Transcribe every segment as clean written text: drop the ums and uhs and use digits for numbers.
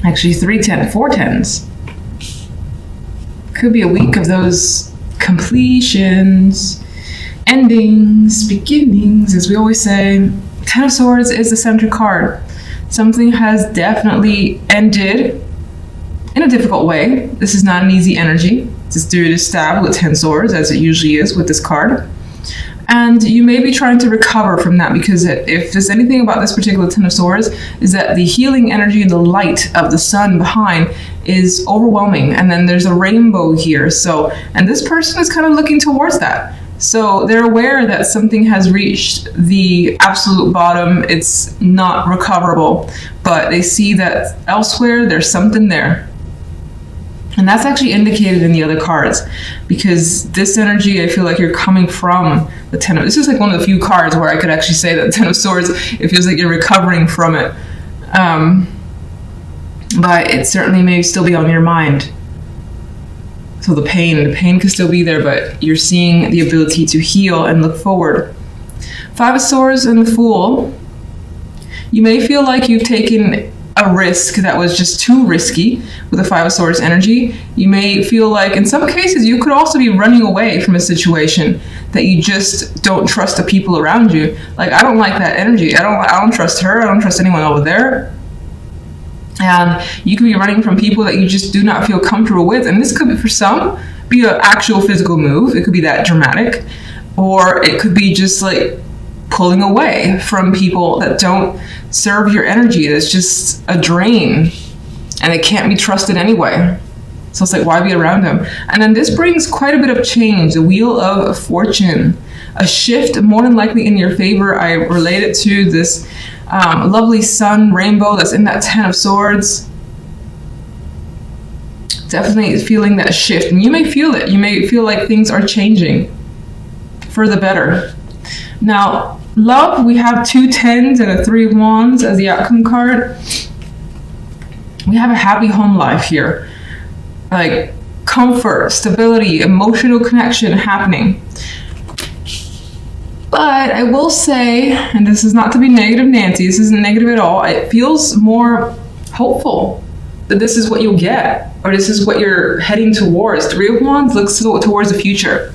Actually, 310, 410s. Could be a week of those completions, endings, beginnings, as we always say. Ten of Swords is the center card. Something has definitely ended in a difficult way. This is not an easy energy. This dude is stabbed with 10 swords, as it usually is with this card. And you may be trying to recover from that, because if there's anything about this particular Ten of Swords, is that the healing energy and the light of the sun behind is overwhelming. And then there's a rainbow here. So, and this person is kind of looking towards that. So they're aware that something has reached the absolute bottom. It's not recoverable, but they see that elsewhere there's something there. And that's actually indicated in the other cards, because this energy, I feel like you're coming from the Ten of... This is like one of the few cards where I could actually say that the Ten of Swords, it feels like you're recovering from it. But it certainly may still be on your mind. So the pain could still be there, but you're seeing the ability to heal and look forward. Five of Swords and the Fool. You may feel like you've taken a risk that was just too risky with the Five of Swords energy. You may feel like in some cases you could also be running away from a situation that you just don't trust the people around you. Like, I don't like that energy. I don't trust her. I don't trust anyone over there. And you could be running from people that you just do not feel comfortable with. And this could be, for some, be an actual physical move. It could be that dramatic. Or it could be just like pulling away from people that don't serve your energy. It's just a drain. And it can't be trusted anyway. So it's like, why be around them? And then this brings quite a bit of change. The Wheel of Fortune. A shift, more than likely in your favor. I relate it to this lovely sun rainbow that's in that Ten of Swords. Definitely feeling that shift. And you may feel it. You may feel like things are changing for the better. Now, love, we have 2 tens and a 3 of wands as the outcome card. We have a happy home life here. Like comfort, stability, emotional connection happening. But I will say, and this is not to be negative Nancy, this isn't negative at all, it feels more hopeful that this is what you'll get, or this is what you're heading towards. 3 of wands looks towards the future.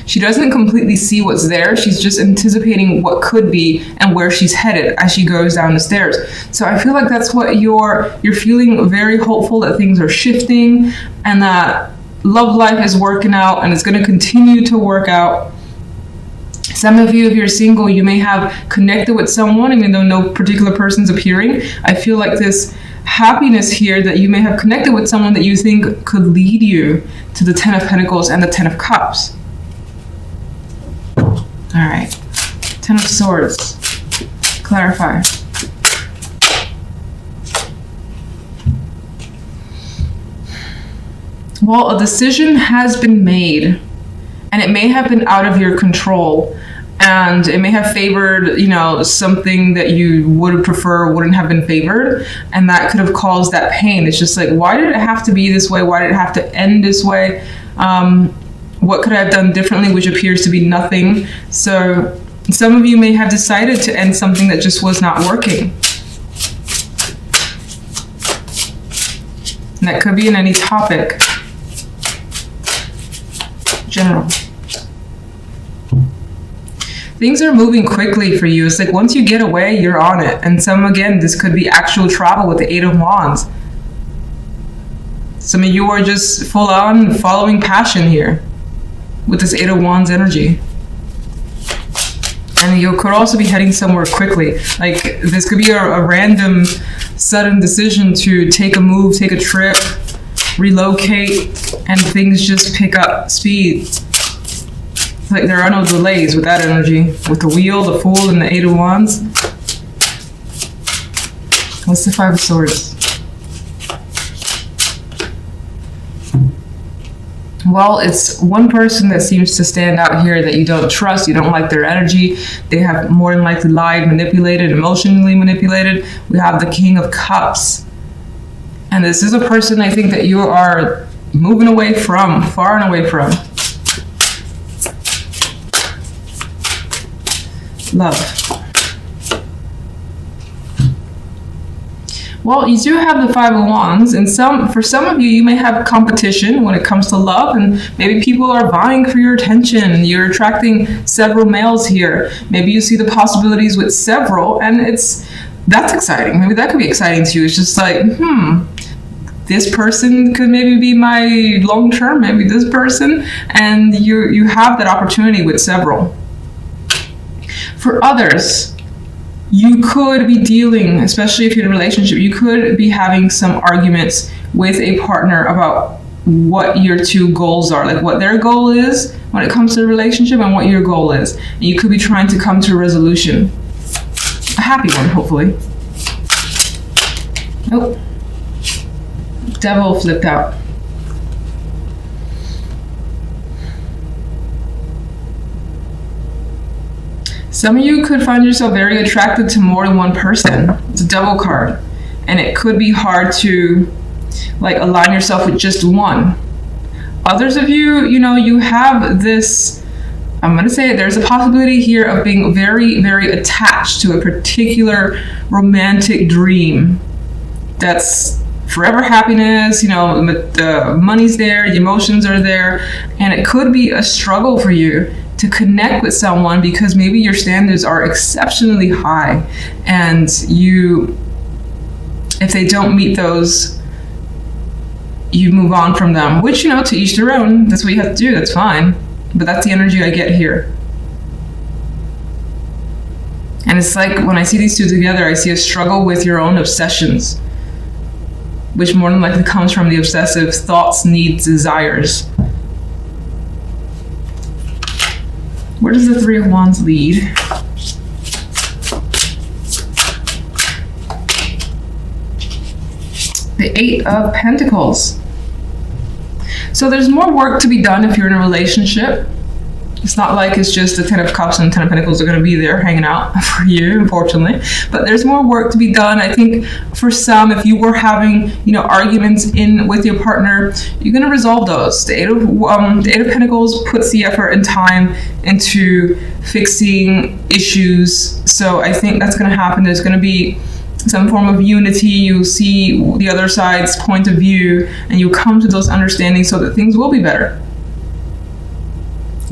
She doesn't completely see what's there. She's just anticipating what could be and where she's headed as she goes down the stairs. So I feel like that's what you're feeling, very hopeful that things are shifting and that love life is working out and it's going to continue to work out. Some of you, if you're single, you may have connected with someone, even though no particular person's appearing. I feel like this happiness here that you may have connected with someone that you think could lead you to the Ten of Pentacles and the Ten of Cups. All right, Ten of Swords, clarify. Well, a decision has been made, and it may have been out of your control, and it may have favored, you know, something that you would prefer wouldn't have been favored, and that could have caused that pain. It's just like, why did it have to be this way? Why did it have to end this way? What could I have done differently, which appears to be nothing. So some of you may have decided to end something that just was not working. And that could be in any topic. General. Things are moving quickly for you. It's like once you get away, you're on it. And again, this could be actual travel with the 8 of wands. Some of you are just full on following passion here with this 8 of wands energy. And you could also be heading somewhere quickly. Like this could be a random, sudden decision to take a move, take a trip, relocate, and things just pick up speed. It's like there are no delays with that energy. With the Wheel, the Fool, and the 8 of wands. What's the 5 of swords? Well, it's one person that seems to stand out here that you don't trust. You don't like their energy. They have more than likely lied, manipulated, emotionally manipulated. We have the King of Cups. And this is a person I think that you are moving away from, far and away from. Love. Well, you do have the Five of Wands, and for some of you, you may have competition when it comes to love, and maybe people are vying for your attention. You're attracting several males here. Maybe you see the possibilities with several, and that's exciting. Maybe that could be exciting to you. It's just like, this person could maybe be my long term, maybe this person, and you have that opportunity with several. For others, you could be dealing, especially if you're in a relationship, you could be having some arguments with a partner about what your two goals are, like what their goal is when it comes to the relationship and what your goal is. And you could be trying to come to a resolution. A happy one, hopefully. Nope. Devil flipped out. Some of you could find yourself very attracted to more than one person. It's a Devil card. And it could be hard to align yourself with just one. Others of you, you have this, I'm going to say it, there's a possibility here of being very, very attached to a particular romantic dream that's forever happiness, the money's there, the emotions are there, and it could be a struggle for you to connect with someone because maybe your standards are exceptionally high, and if they don't meet those, you move on from them, which, to each their own. That's what you have to do. That's fine. But that's the energy I get here. And it's like when I see these two together, I see a struggle with your own obsessions, which more than likely comes from the obsessive thoughts, needs, desires. Where does the Three of Wands lead? The Eight of Pentacles. So there's more work to be done if you're in a relationship. It's not like it's just the Ten of Cups and Ten of Pentacles are going to be there hanging out for you, unfortunately. But there's more work to be done. I think for some, if you were having, arguments with your partner, you're going to resolve those. The Eight of Pentacles puts the effort and time into fixing issues. So I think that's going to happen. There's going to be some form of unity. You see the other side's point of view, and you come to those understandings so that things will be better.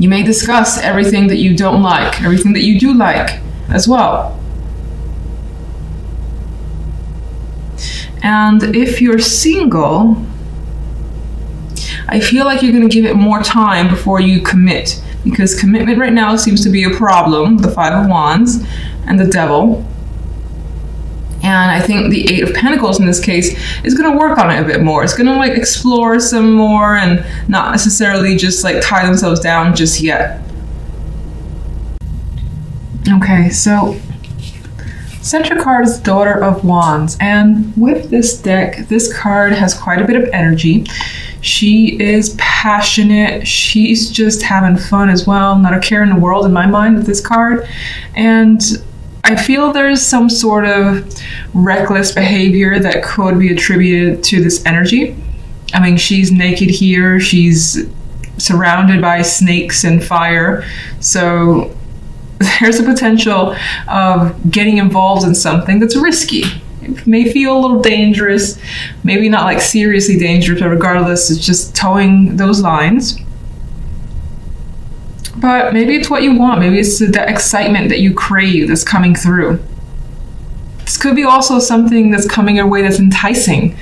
You may discuss everything that you don't like, everything that you do like as well. And if you're single, I feel like you're going to give it more time before you commit, because commitment right now seems to be a problem, the Five of Wands and the Devil. And I think the Eight of Pentacles in this case is going to work on it a bit more. It's going to explore some more and not necessarily just tie themselves down just yet. Okay, so Central card is Daughter of Wands. And with this deck, this card has quite a bit of energy. She is passionate. She's just having fun as well. Not a care in the world in my mind with this card. And I feel there's some sort of reckless behavior that could be attributed to this energy. I mean, she's naked here. She's surrounded by snakes and fire. So there's a potential of getting involved in something that's risky. It may feel a little dangerous, maybe not seriously dangerous, but regardless, it's just towing those lines. But maybe it's what you want. Maybe it's the excitement that you crave that's coming through. This could be also something that's coming your way that's enticing.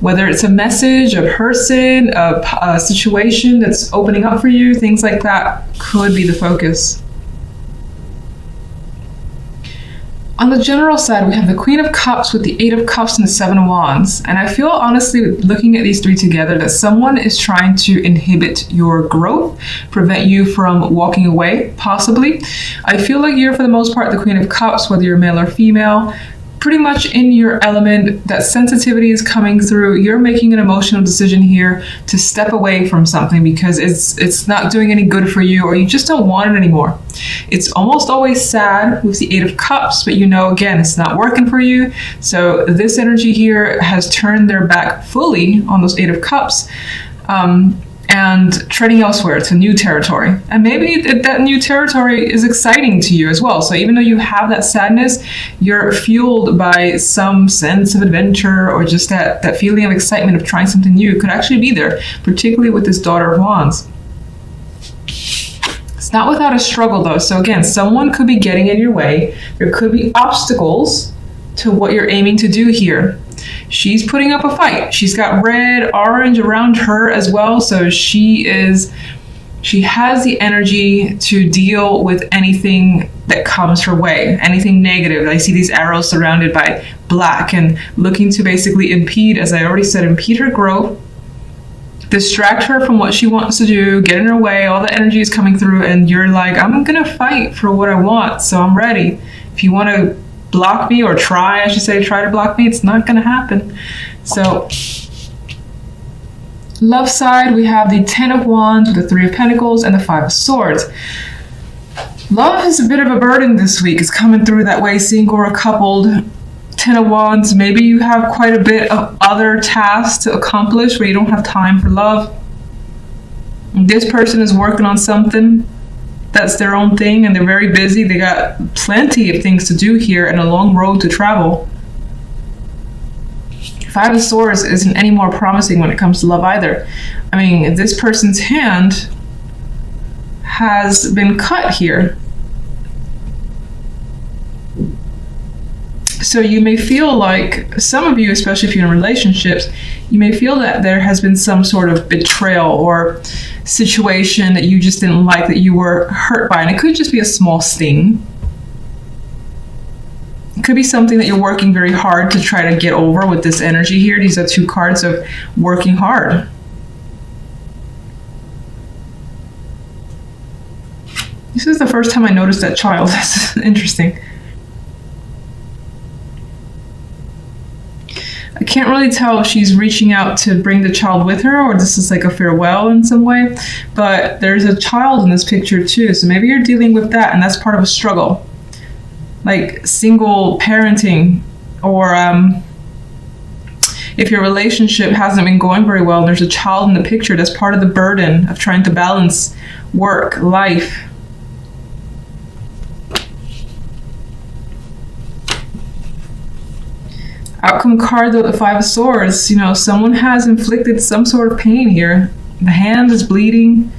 Whether it's a message, a person, a situation that's opening up for you, things like that could be the focus. On the general side, we have the Queen of Cups with the Eight of Cups and the Seven of Wands. And I feel, honestly, looking at these three together, that someone is trying to inhibit your growth, prevent you from walking away, possibly. I feel like you're, for the most part, the Queen of Cups, whether you're male or female, pretty much in your element. That sensitivity is coming through. You're making an emotional decision here to step away from something because it's not doing any good for you, or you just don't want it anymore. It's almost always sad with the Eight of Cups, but again, it's not working for you. So this energy here has turned their back fully on those Eight of Cups. And and treading elsewhere to new territory. And maybe that new territory is exciting to you as well. So even though you have that sadness, you're fueled by some sense of adventure, or just that feeling of excitement of trying something new could actually be there, particularly with this Daughter of Wands. It's not without a struggle though. So again, someone could be getting in your way. There could be obstacles to what you're aiming to do here. She's putting up a fight. She's got red, orange around her as well. So she has the energy to deal with anything that comes her way, anything negative. I see these arrows surrounded by black and looking to basically impede, as I already said, impede her growth, distract her from what she wants to do, get in her way. All the energy is coming through and you're like, I'm gonna fight for what I want, so I'm ready. If you want to block me, or try to block me, it's not gonna happen. So love side, we have the 10 of Wands with the 3 of Pentacles and the 5 of Swords. Love is a bit of a burden this week. It's coming through that way, single or coupled. 10 of Wands, maybe you have quite a bit of other tasks to accomplish where you don't have time for love. This person is working on something that's their own thing, and they're very busy. They got plenty of things to do here and a long road to travel. 5 of Swords isn't any more promising when it comes to love either. I mean, this person's hand has been cut here. So you may feel like, some of you, especially if you're in relationships, you may feel that there has been some sort of betrayal or situation that you just didn't like, that you were hurt by. And it could just be a small sting. It could be something that you're working very hard to try to get over with this energy here. These are 2 cards of working hard. This is the first time I noticed that child. That's interesting. I can't really tell if she's reaching out to bring the child with her, or this is like a farewell in some way, but there's a child in this picture too. So maybe you're dealing with that, and that's part of a struggle, like single parenting, or if your relationship hasn't been going very well and there's a child in the picture, that's part of the burden of trying to balance work, life. Outcome card, though, the 5 of Swords. You know, someone has inflicted some sort of pain here. The hand is bleeding.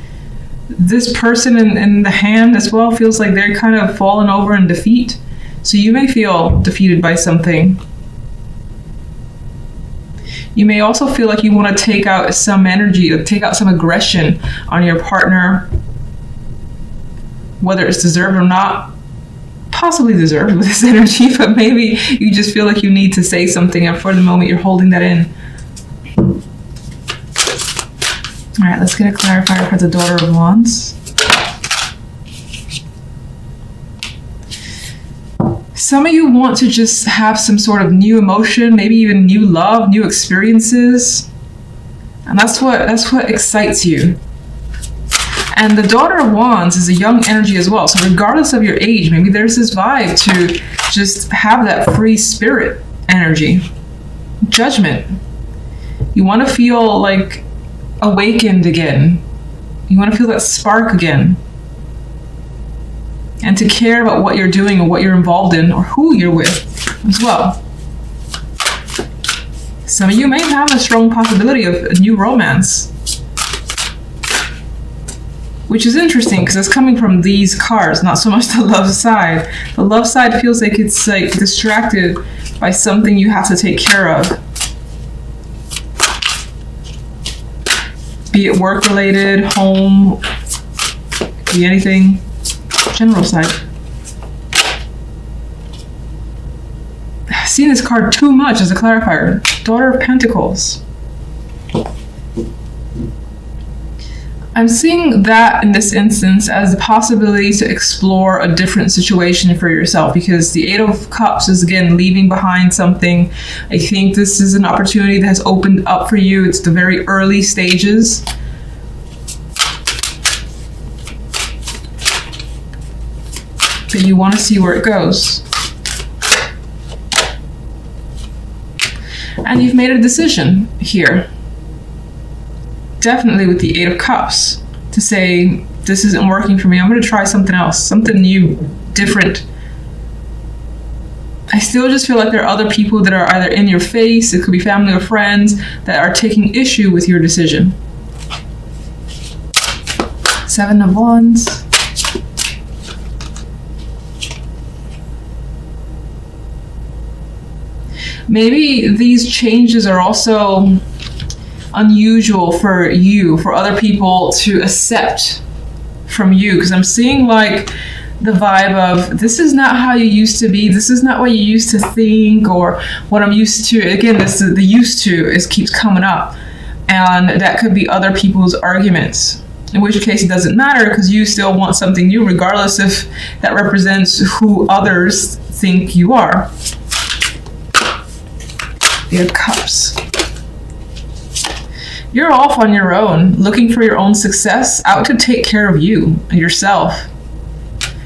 This person in the hand as well feels like they're kind of fallen over in defeat. So you may feel defeated by something. You may also feel like you want to take out some energy, or take out some aggression on your partner, whether it's deserved or not. Possibly deserved with this energy, but maybe you just feel like you need to say something, and for the moment you're holding that in. All right, let's get a clarifier for the Daughter of Wands. Some of you want to just have some sort of new emotion, maybe even new love, new experiences, and that's what excites you. And the Daughter of Wands is a young energy as well. So regardless of your age, maybe there's this vibe to just have that free spirit energy. Judgment. You want to feel like awakened again. You want to feel that spark again. And to care about what you're doing or what you're involved in or who you're with as well. Some of you may have a strong possibility of a new romance, which is interesting because it's coming from these cards, not so much the love side. The love side feels like it's like distracted by something you have to take care of. Be it work related, home, be anything. General side. I've seen this card too much as a clarifier. Daughter of Pentacles. I'm seeing that in this instance as the possibility to explore a different situation for yourself, because the 8 of Cups is again leaving behind something. I think this is an opportunity that has opened up for you. It's the very early stages. But you want to see where it goes. And you've made a decision here definitely with the Eight of Cups to say, this isn't working for me. I'm going to try something else, something new, different. I still just feel like there are other people that are either in your face, it could be family or friends, that are taking issue with your decision. Seven of Wands. Maybe these changes are also unusual for you, for other people to accept from you, because I'm seeing like the vibe of, this is not how you used to be, this is not what you used to think, or what I'm used to. Again, this is the used to keeps coming up, and that could be other people's arguments, in which case it doesn't matter, because you still want something new regardless if that represents who others think you are. The Cups. You're off on your own, looking for your own success, out to take care of you, yourself.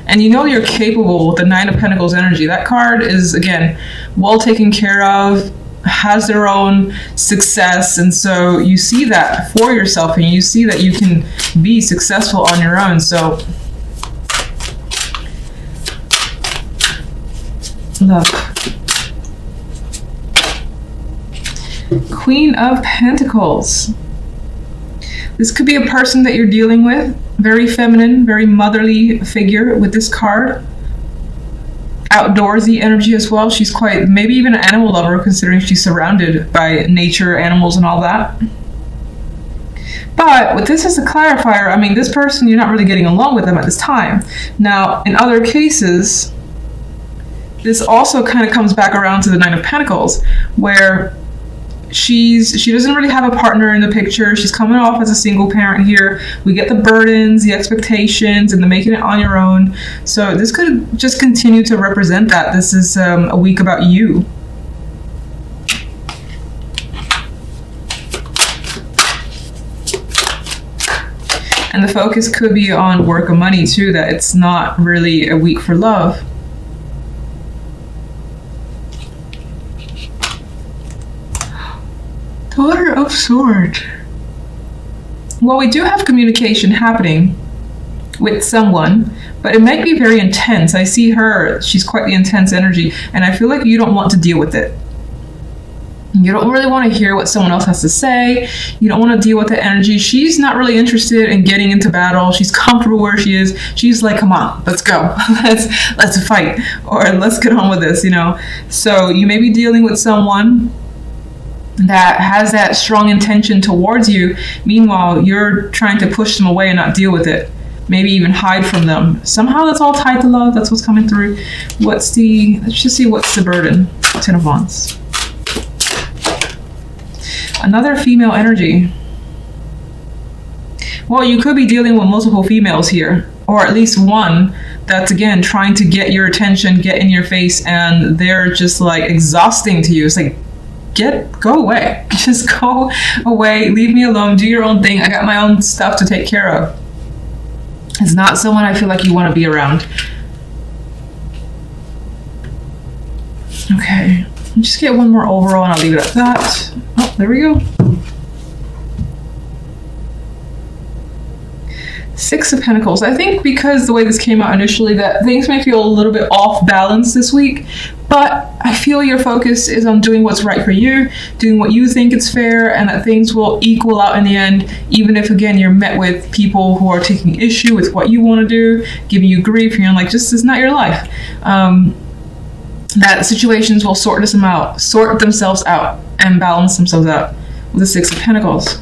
And you know you're capable with the Nine of Pentacles energy. That card is, again, well taken care of, has their own success. And so you see that for yourself, and you see that you can be successful on your own. So, love. Queen of Pentacles. This could be a person that you're dealing with. Very feminine, very motherly figure with this card. Outdoorsy energy as well. She's quite, maybe even an animal lover, considering she's surrounded by nature, animals, and all that. But with this as a clarifier, I mean, this person, you're not really getting along with them at this time. Now, in other cases, this also kind of comes back around to the Nine of Pentacles, where she doesn't really have a partner in the picture. She's coming off as a single parent here. We get the burdens, the expectations, and the making it on your own. So this could just continue to represent that. This is a week about you. And the focus could be on work and money too, that it's not really a week for love. Daughter of Swords. Well, we do have communication happening with someone, but it might be very intense. I see her, she's quite the intense energy, and I feel like you don't want to deal with it. You don't really want to hear what someone else has to say. You don't want to deal with the energy. She's not really interested in getting into battle. She's comfortable where she is. She's like, come on, let's go. let's fight, or let's get on with this, you know? So you may be dealing with someone that has that strong intention towards you. Meanwhile, you're trying to push them away and not deal with it. Maybe even hide from them. Somehow that's all tied to love. That's what's coming through. Let's just see what's the burden. Ten of Wands. Another female energy. Well, you could be dealing with multiple females here, or at least one that's, again, trying to get your attention, get in your face, and they're just like exhausting to you. It's like, go away. Just go away. Leave me alone. Do your own thing. I got my own stuff to take care of. It's not someone I feel like you want to be around. Okay. Just get one more overall and I'll leave it at that. Oh, there we go. Six of Pentacles. I think because the way this came out initially, that things may feel a little bit off balance this week, but I feel your focus is on doing what's right for you, doing what you think is fair, and that things will equal out in the end, even if, again, you're met with people who are taking issue with what you want to do, giving you grief, and you're like, this is not your life. That situations will sort themselves out and balance themselves out with the Six of Pentacles.